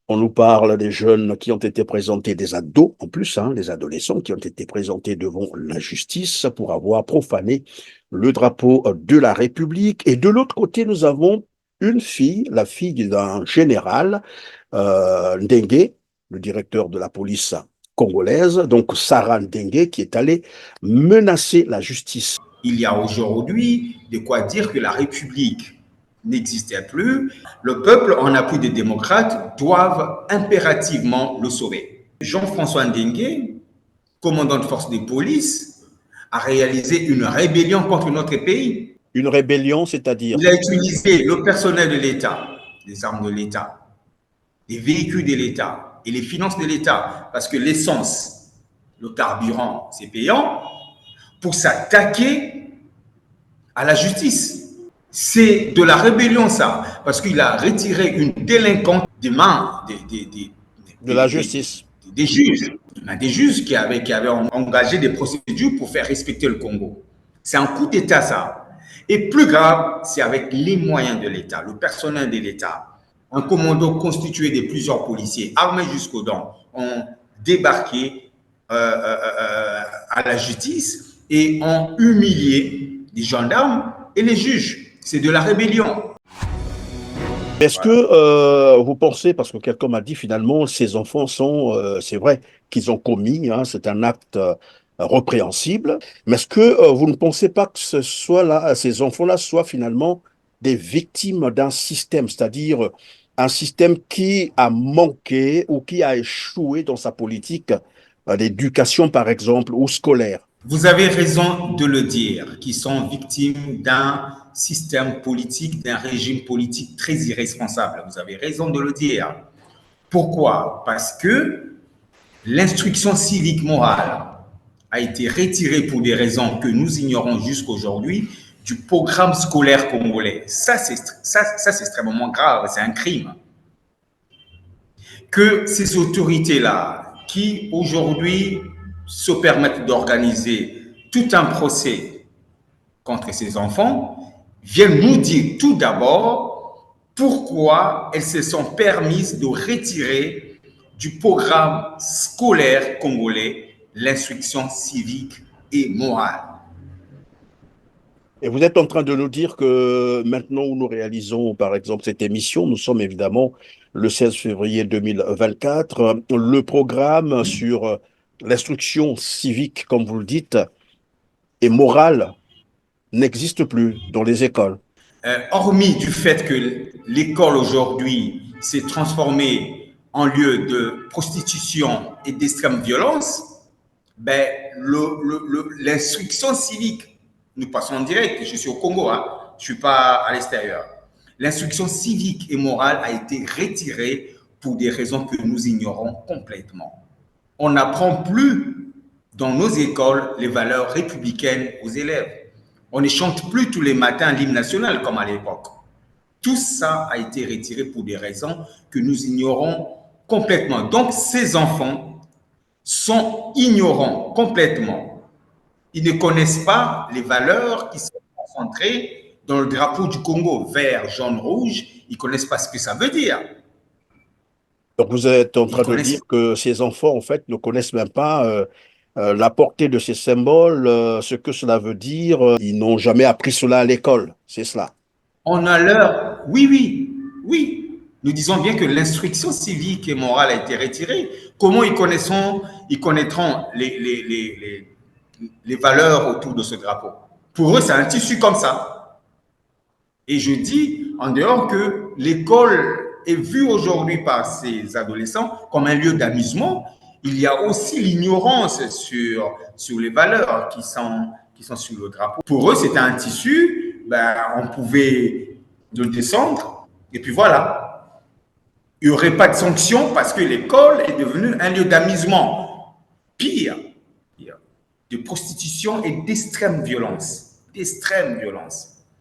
On nous parle des jeunes qui ont été présentés, des ados en plus, hein, des adolescents qui ont été présentés devant la justice pour avoir profané le drapeau de la République. Et de l'autre côté, nous avons une fille, la fille d'un général, Ndengue, le directeur de la police congolaise, donc Sarah Ndengue, qui est allée menacer la justice. Il y a aujourd'hui de quoi dire que la République n'existait plus. Le peuple, en appui des démocrates, doivent impérativement le sauver. Jean-François Ndengue, commandant de force de police, a réalisé une rébellion contre notre pays. Une rébellion, c'est-à-dire? Il a utilisé le personnel de l'État, les armes de l'État, les véhicules de l'État et les finances de l'État, parce que l'essence, le carburant, c'est payant, pour s'attaquer à la justice. C'est de la rébellion, ça, parce qu'il a retiré une délinquante des mains De la justice. des juges. Des juges qui avaient engagé des procédures pour faire respecter le Congo. C'est un coup d'État, ça. Et plus grave, c'est avec les moyens de l'État, le personnel de l'État. Un commando constitué de plusieurs policiers, armés jusqu'aux dents, ont débarqué à la justice et ont humilié les gendarmes et les juges. C'est de la rébellion. Est-ce que vous pensez, parce que quelqu'un m'a dit finalement, ces enfants sont, c'est vrai qu'ils ont commis, hein, c'est un acte répréhensible, mais est-ce que vous ne pensez pas que ce soit là, ces enfants-là soient finalement des victimes d'un système, c'est-à-dire un système qui a manqué ou qui a échoué dans sa politique d'éducation, par exemple, ou scolaire? Vous avez raison de le dire, qu'ils sont victimes d'un système politique, d'un régime politique très irresponsable. Vous avez raison de le dire. Pourquoi? Parce que l'instruction civique morale a été retirée pour des raisons que nous ignorons jusqu'aujourd'hui du programme scolaire congolais. Ça, c'est extrêmement grave, c'est un crime. Que ces autorités-là, qui aujourd'hui se permettent d'organiser tout un procès contre ces enfants, viennent nous dire tout d'abord pourquoi elles se sont permises de retirer du programme scolaire congolais l'instruction civique et morale. Et vous êtes en train de nous dire que maintenant où nous réalisons, par exemple, cette émission, nous sommes évidemment le 16 février 2024, le programme sur l'instruction civique, comme vous le dites, et morale n'existe plus dans les écoles. Hormis du fait que l'école aujourd'hui s'est transformée en lieu de prostitution et d'extrême violence, ben, l'instruction civique, nous passons en direct, je suis au Congo, hein, je ne suis pas à l'extérieur. L'instruction civique et morale a été retirée pour des raisons que nous ignorons complètement. On n'apprend plus dans nos écoles les valeurs républicaines aux élèves. On ne chante plus tous les matins l'hymne national comme à l'époque. Tout ça a été retiré pour des raisons que nous ignorons complètement. Donc, ces enfants sont ignorants complètement. Ils ne connaissent pas les valeurs qui sont concentrées dans le drapeau du Congo, vert, jaune, rouge. Ils ne connaissent pas ce que ça veut dire. Donc vous êtes en Ils train de connaissent. dire que ces enfants, en fait, ne connaissent même pas la portée de ces symboles, ce que cela veut dire. Ils n'ont jamais appris cela à l'école, c'est cela. On a l'heure. Oui, oui, oui. Nous disons bien que l'instruction civique et morale a été retirée. Comment ils connaîtront les valeurs autour de ce drapeau? Pour eux, c'est un tissu comme ça. Et je dis en dehors que l'école est vue aujourd'hui par ces adolescents comme un lieu d'amusement. Il y a aussi l'ignorance sur les valeurs qui sont sur le drapeau. Pour eux, c'était un tissu, ben, on pouvait le descendre, et puis voilà. Il n'y aurait pas de sanction parce que l'école est devenue un lieu d'amusement. Pire, de prostitution et d'extrême violence. D'extrême violence.